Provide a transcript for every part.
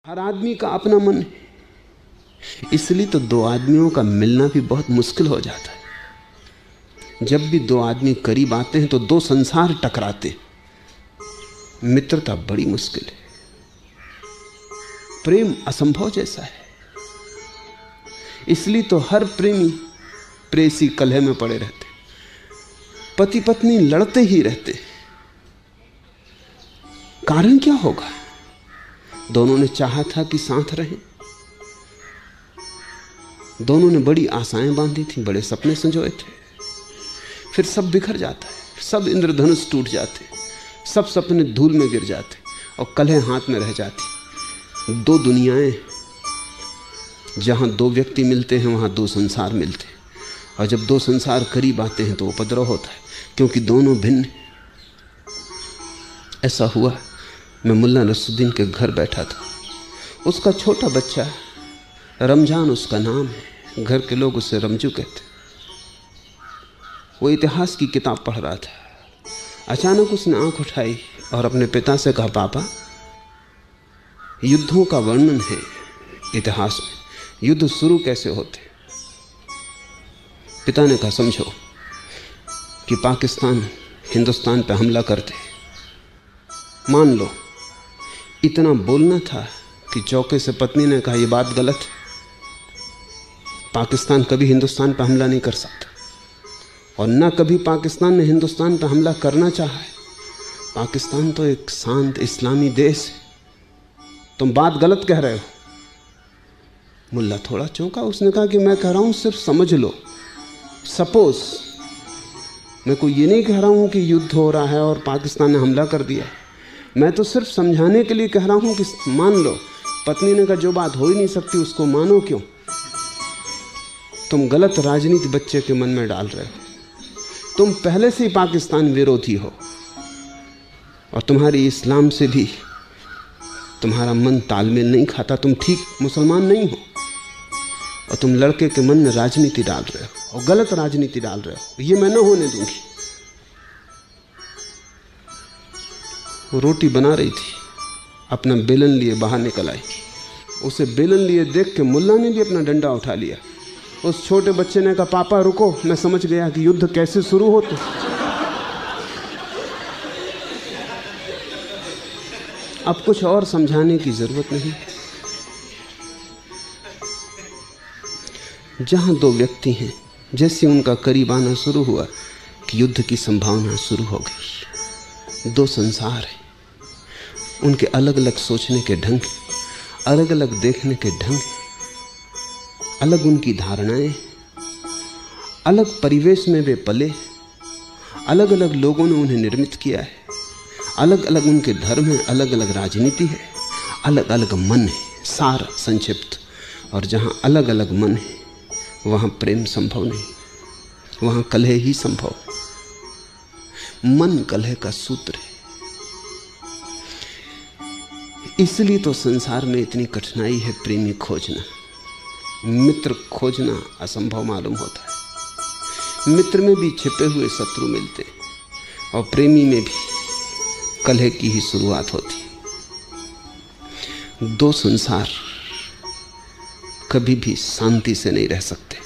हर आदमी का अपना मन है, इसलिए तो दो आदमियों का मिलना भी बहुत मुश्किल हो जाता है। जब भी दो आदमी करीब आते हैं तो दो संसार टकराते। मित्रता बड़ी मुश्किल है, प्रेम असंभव जैसा है। इसलिए तो हर प्रेमी प्रेसी कलह में पड़े रहते, पति पत्नी लड़ते ही रहते। कारण क्या होगा? दोनों ने चाहा था कि साथ रहें, दोनों ने बड़ी आशाएं बांधी थी, बड़े सपने संजोए थे। फिर सब बिखर जाता है, सब इंद्रधनुष टूट जाते, सब सपने धूल में गिर जाते और कलह हाथ में रह जाती। दो दुनियाएं, जहां दो व्यक्ति मिलते हैं वहां दो संसार मिलते हैं, और जब दो संसार करीब आते हैं तो उपद्रव होता है, क्योंकि दोनों भिन्न। ऐसा हुआ, मैं मुल्ला नसरुद्दीन के घर बैठा था। उसका छोटा बच्चा, रमजान उसका नाम है, घर के लोग उसे रमजू कहते। वो इतिहास की किताब पढ़ रहा था। अचानक उसने आंख उठाई और अपने पिता से कहा, पापा, युद्धों का वर्णन है इतिहास में, युद्ध शुरू कैसे होते? पिता ने कहा, समझो कि पाकिस्तान हिंदुस्तान पर हमला करते, मान लो इतना बोलना था कि चौके से पत्नी ने कहा, यह बात गलत है, पाकिस्तान कभी हिंदुस्तान पर हमला नहीं कर सकता, और न कभी पाकिस्तान ने हिंदुस्तान पर हमला करना चाहा है। पाकिस्तान तो एक शांत इस्लामी देश है, तुम बात गलत कह रहे हो। मुल्ला थोड़ा चौंका। उसने कहा कि मैं कह रहा हूं सिर्फ समझ लो, सपोज, मैं कोई ये नहीं कह रहा हूं कि युद्ध हो रहा है और पाकिस्तान ने हमला कर दिया, मैं तो सिर्फ समझाने के लिए कह रहा हूं कि मान लो। पत्नी ने कहा, जो बात हो ही नहीं सकती उसको मानो क्यों? तुम गलत राजनीति बच्चे के मन में डाल रहे हो। तुम पहले से ही पाकिस्तान विरोधी हो, और तुम्हारी इस्लाम से भी तुम्हारा मन तालमेल नहीं खाता, तुम ठीक मुसलमान नहीं हो, और तुम लड़के के मन में राजनीति डाल रहे हो, और गलत राजनीति डाल रहे हो। ये मैं न होने दूंगी। वो रोटी बना रही थी, अपना बेलन लिए बाहर निकल आई। उसे बेलन लिए देख के मुल्ला ने भी अपना डंडा उठा लिया। उस छोटे बच्चे ने कहा, पापा रुको, मैं समझ गया कि युद्ध कैसे शुरू होते। अब कुछ और समझाने की जरूरत नहीं। जहां दो व्यक्ति हैं, जैसे उनका करीब आना शुरू हुआ कि युद्ध की संभावना शुरू हो गई। दो संसार हैं, उनके अलग अलग सोचने के ढंग, अलग अलग देखने के ढंग, अलग उनकी धारणाएं, अलग परिवेश में वे पले, अलग अलग लोगों ने उन्हें निर्मित किया है, अलग अलग उनके धर्म है, अलग अलग राजनीति है, अलग अलग मन है, सार संक्षिप्त। और जहां अलग अलग मन है वहां प्रेम संभव नहीं, वहां कलह ही संभव। मन कलह का सूत्र है। इसलिए तो संसार में इतनी कठिनाई है प्रेमी खोजना। मित्र खोजना असंभव मालूम होता है। मित्र में भी छिपे हुए शत्रु मिलते, और प्रेमी में भी कलह की ही शुरुआत होती। दो संसार कभी भी शांति से नहीं रह सकते।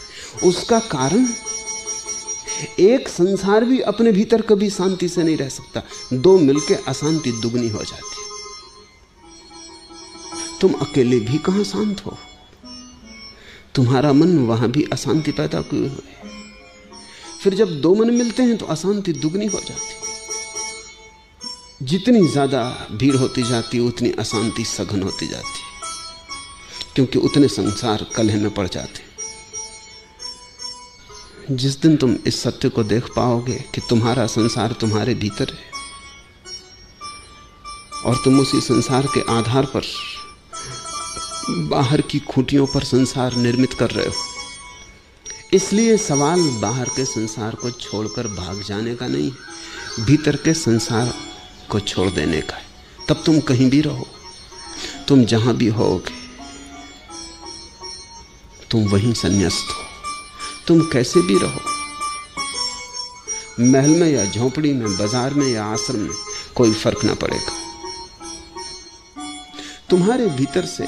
उसका कारण, एक संसार भी अपने भीतर कभी शांति से नहीं रह सकता। दो मिलके अशांति दुगनी हो जाती। तुम अकेले भी कहां शांत हो, तुम्हारा मन वहां भी अशांति पैदा किए हुए। फिर जब दो मन मिलते हैं तो अशांति दुगनी हो जाती। जितनी ज्यादा भीड़ होती जाती उतनी अशांति सघन होती जाती, क्योंकि उतने संसार कलह में पड़ जाते। जिस दिन तुम इस सत्य को देख पाओगे कि तुम्हारा संसार तुम्हारे भीतर है, और तुम उसी संसार के आधार पर बाहर की खूंटियों पर संसार निर्मित कर रहे हो, इसलिए सवाल बाहर के संसार को छोड़कर भाग जाने का नहीं, भीतर के संसार को छोड़ देने का है। तब तुम कहीं भी रहो, तुम जहां भी होगे, तुम वहीं संन्यास्त हो। तुम कैसे भी रहो, महल में या झोंपड़ी में, बाजार में या आश्रम में, कोई फर्क ना पड़ेगा। तुम्हारे भीतर से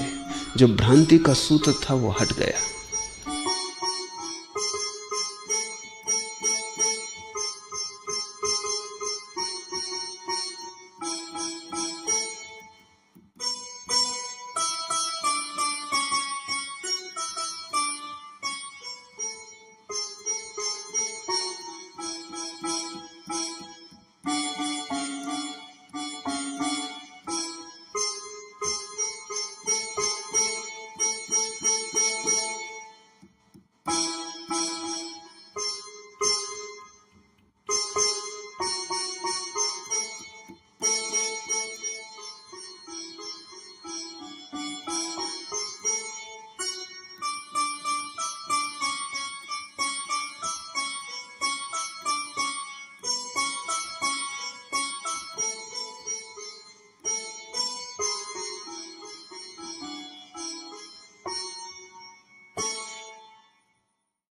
जो भ्रांति का सूत्र था वो हट गया।